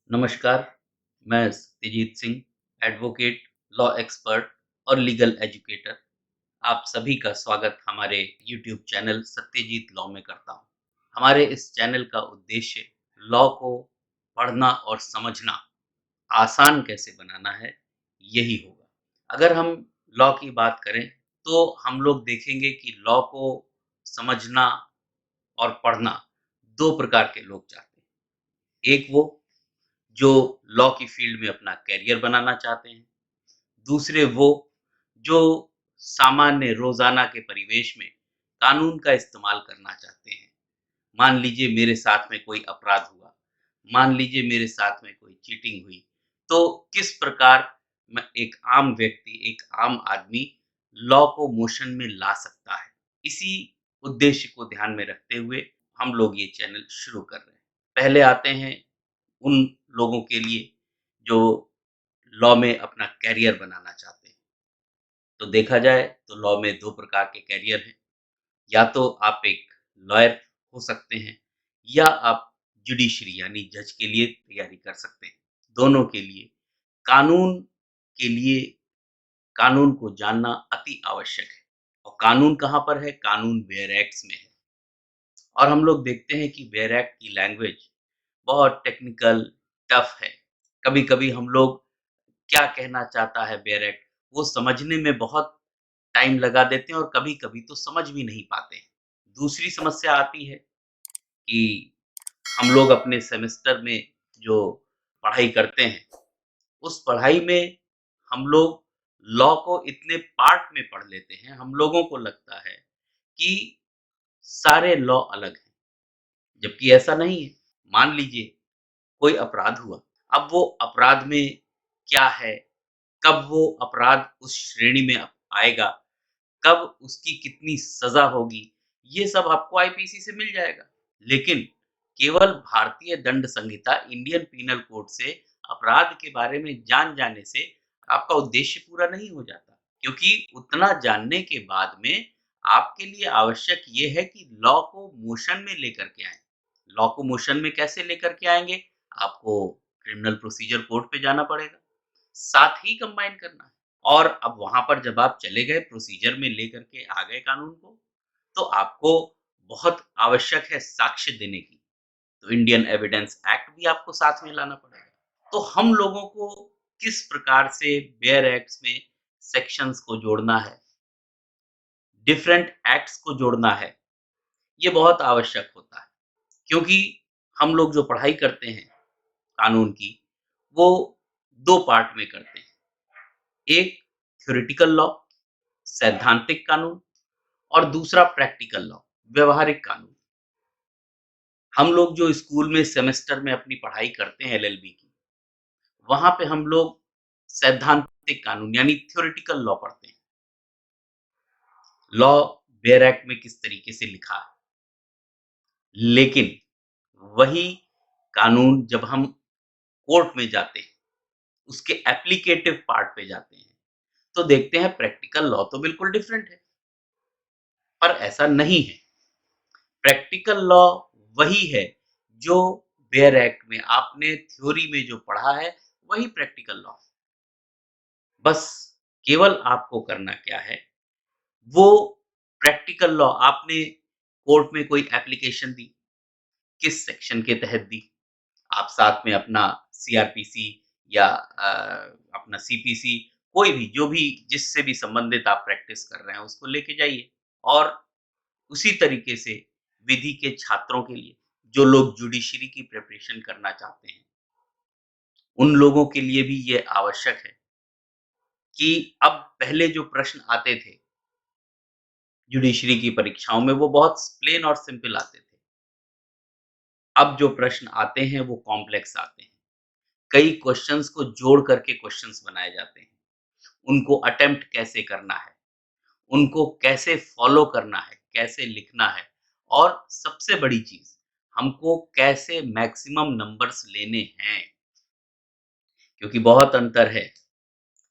नमस्कार, मैं Satyajit Singh, advocate, law expert और लीगल एजुकेटर। आप सभी का स्वागत हमारे यूट्यूब चैनल सत्यजीत लॉ में करता हूँ। हमारे इस चैनल का उद्देश्य लॉ को पढ़ना और समझना आसान कैसे बनाना है, यही होगा। अगर हम लॉ की बात करें, तो हम लोग देखेंगे कि लॉ को समझना और पढ़ना 2 प्रकार के लोग चाहते हैं। एक वो जो लॉ की फील्ड में अपना करियर बनाना चाहते हैं। दूसरे वो जो सामान्य रोज़ाना के परिवेश में कानून का इस्तेमाल करना चाहते हैं। मान लीजिए मेरे साथ में कोई अपराध हुआ, मान लीजिए मेरे साथ में कोई चीटिंग हुई, तो किस प्रकार मैं एक आम व्यक्ति, एक आम आदमी लॉ को मोशन में ला सकता है। इसी उद्देश्य को ध्यान में रखते हुए हम लोग ये चैनल शुरू कर रहे हैं। पहले आते हैं उन लोगों के लिए जो लॉ में अपना करियर बनाना चाहते हैं। तो देखा जाए तो लॉ में 2 प्रकार के करियर हैं। या तो आप एक लॉयर हो सकते हैं या आप जुडिशरी यानी जज के लिए तैयारी कर सकते हैं। दोनों के लिए कानून के लिए कानून को जानना अति आवश्यक है। और कानून कहाँ पर है? कानून वेयर एक्ट्स में है। और हम लोग देखते हैं कि वेयर एक्ट की लैंग्वेज बहुत टेक्निकल, टफ है। कभी-कभी हम लोग क्या कहना चाहता है बेयर एक्ट, वो समझने में बहुत टाइम लगा देते हैं और कभी-कभी तो समझ भी नहीं पाते हैं। दूसरी समस्या आती है कि हम लोग अपने सेमेस्टर में जो पढ़ाई करते हैं, उस पढ़ाई में हम लोग लॉ को इतने पार्ट में पढ़ लेते हैं, हम लोगों को लगता है कि सारे लॉ अलग हैं, जबकि ऐसा नहीं है। मान लीजिए कोई अपराध हुआ, अब वो अपराध में क्या है, कब वो अपराध उस श्रेणी में आएगा, कब उसकी कितनी सज़ा होगी, ये सब आपको आईपीसी से मिल जाएगा। लेकिन केवल भारतीय दंड संहिता इंडियन पीनल कोड से अपराध के बारे में जान जाने से आपका उद्देश्य पूरा नहीं हो जाता। क्योंकि उतना जानने के बाद में आपके लिए आवश्यक ये है कि लॉ को मोशन में लेकर के आएँ। लॉ को मोशन में कैसे लेकर के आएँगे? आपको क्रिमिनल प्रोसीजर कोड पे जाना पड़ेगा, साथ ही कंबाइन करना है। और अब वहाँ पर जब आप चले गए प्रोसीजर में लेकर के आ गए कानून को, तो आपको बहुत आवश्यक है साक्ष्य देने की, तो इंडियन एविडेंस एक्ट भी आपको साथ में लाना पड़ेगा। तो हम लोगों को किस प्रकार से बेयर एक्ट्स में सेक्शंस को जोड़ना है, डिफरेंट एक्ट्स को जोड़ना है, ये बहुत आवश्यक होता है। क्योंकि हम लोग जो पढ़ाई करते हैं कानून की, वो 2 पार्ट में करते हैं। एक थ्योरेटिकल लॉ, सैद्धांतिक कानून और दूसरा प्रैक्टिकल लॉ, व्यवहारिक कानून। हम लोग जो स्कूल में सेमेस्टर में अपनी पढ़ाई करते हैं एलएलबी की, वहाँ पे हम लोग सैद्धांतिक कानून यानी थ्योरेटिकल लॉ पढ़ते हैं। लॉ बेयर एक्ट में किस तरीके से लिखा है। लेकिन वही कानून जब हम कोर्ट में जाते हैं, उसके एप्लीकेटिव पार्ट पे जाते हैं, तो देखते हैं प्रैक्टिकल लॉ तो बिल्कुल डिफरेंट है, पर ऐसा नहीं है। प्रैक्टिकल लॉ वही है जो बेयर एक्ट में आपने थ्योरी में जो पढ़ा है, वही प्रैक्टिकल लॉ है। बस केवल आपको करना क्या है, वो प्रैक्टिकल लॉ आपने कोर्ट में कोई एप्लीकेशन दी, किस सेक्शन के तहत दी, आप साथ में अपना सीआरपीसी या अपना सीपीसी कोई भी जो भी जिससे भी संबंधित आप प्रैक्टिस कर रहे हैं, उसको लेके जाइए। और उसी तरीके से विधि के छात्रों के लिए, जो लोग जुडिशरी की प्रिपरेशन करना चाहते हैं, उन लोगों के लिए भी ये आवश्यक है कि अब पहले जो प्रश्न आते थे जुडिशरी की परीक्षाओं में, वो बहुत प्लेन और सिंपल आते थे। अब जो प्रश्न आते हैं, वो कॉम्प्लेक्स आते हैं। कई क्वेश्चंस को जोड़ करके क्वेश्चंस बनाए जाते हैं। उनको अटेम्प्ट कैसे करना है, उनको कैसे फॉलो करना है, कैसे लिखना है और सबसे बड़ी चीज़, हमको कैसे मैक्सिमम नंबर्स लेने हैं। क्योंकि बहुत अंतर है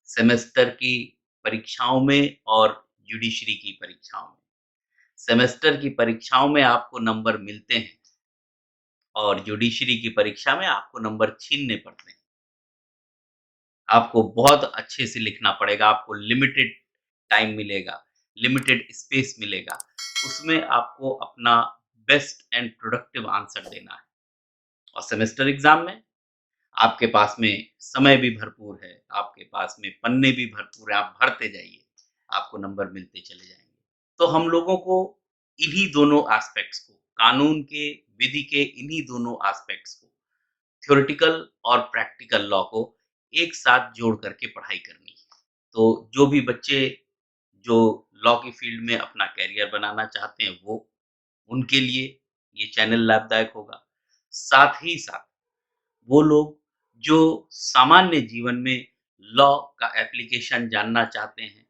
सेमेस्टर की परीक्षाओं में और जुडिशरी की परीक्षाओं में। सेमेस्टर की परीक्षाओं में आपको नंबर मिलते हैं, और जुडिशरी की परीक्षा में आपको नंबर छीनने पड़ते हैं। आपको बहुत अच्छे से लिखना पड़ेगा, आपको लिमिटेड टाइम मिलेगा, लिमिटेड स्पेस मिलेगा, उसमें आपको अपना बेस्ट एंड प्रोडक्टिव आंसर देना है। और सेमेस्टर एग्ज़ाम में आपके पास में समय भी भरपूर है, आपके पास में पन्ने भी भरपूर हैं, आप भरते जाइए, आपको नंबर मिलते चले जाएँगे। तो हम लोगों को इन्हीं दोनों एस्पेक्ट्स को, कानून के, विधि के इन्हीं दोनों एस्पेक्ट्स को, थ्योरेटिकल और प्रैक्टिकल लॉ को एक साथ जोड़ करके पढ़ाई करनी है। तो जो भी बच्चे जो लॉ की फील्ड में अपना करियर बनाना चाहते हैं वो, उनके लिए ये चैनल लाभदायक होगा। साथ ही साथ वो लोग जो सामान्य जीवन में लॉ का एप्लीकेशन जानना चाहते हैं,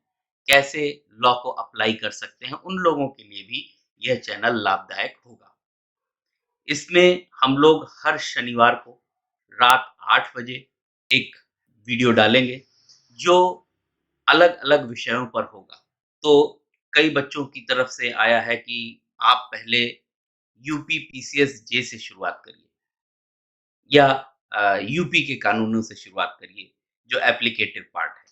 कैसे लॉ को अप्लाई कर सकते हैं, उन लोगों के लिए भी यह चैनल लाभदायक होगा। इसमें हम लोग हर शनिवार को रात 8 बजे एक वीडियो डालेंगे, जो अलग-अलग विषयों पर होगा। तो कई बच्चों की तरफ से आया है कि आप पहले यूपी पीसीएस जे से शुरुआत करिए या यूपी के कानूनों से शुरुआत करिए, जो एप्लीकेटिव पार्ट है।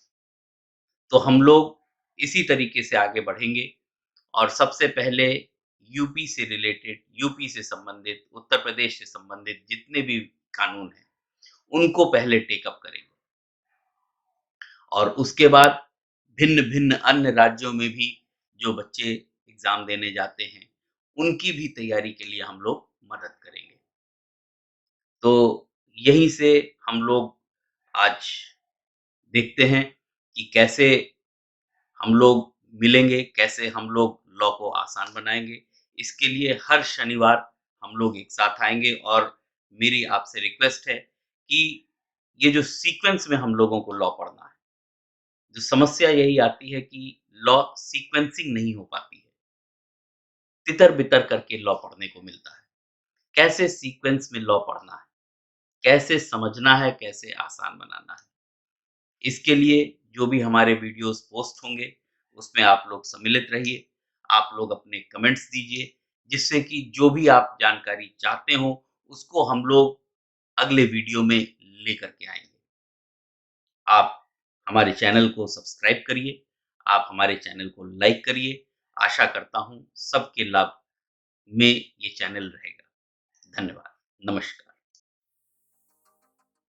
तो हम लोग इसी तरीके से आगे बढ़ेंगे और सबसे पहले यूपी से रिलेटेड, यूपी से संबंधित, उत्तर प्रदेश से संबंधित जितने भी कानून हैं, उनको पहले टेक अप करेंगे और उसके बाद भिन्न-भिन्न अन्य राज्यों में भी जो बच्चे एग्ज़ाम देने जाते हैं, उनकी भी तैयारी के लिए हम लोग मदद करेंगे। तो यहीं से हम लोग आज देखते हैं कि कैसे हम लोग मिलेंगे, कैसे हम लोग लॉ को आसान बनाएँगे। इसके लिए हर शनिवार हम लोग एक साथ आएँगे और मेरी आपसे रिक्वेस्ट है कि ये जो सीक्वेंस में हम लोगों को लॉ पढ़ना है, जो समस्या यही आती है कि लॉ सीक्वेंसिंग नहीं हो पाती है। तितर-बितर करके लॉ पढ़ने को मिलता है। कैसे सीक्वेंस में लॉ पढ़ना है, कैसे समझना है, कैसे आसान बनाना है। इसके लिए जो भी हमारे वीडियोस पोस्ट होंगे, उसमें आप लोग सम्मिलित रहिए, आप लोग अपने कमेंट्स दीजिए, जिससे कि जो भी आप जानकारी चाहते हो, उसको हम लोग अगले वीडियो में लेकर के आएँगे। आप हमारे चैनल को सब्सक्राइब करिए, आप हमारे चैनल को लाइक करिए। आशा करता हूँ सबके लाभ में ये चैनल रहेगा। धन्यवाद। नमस्कार।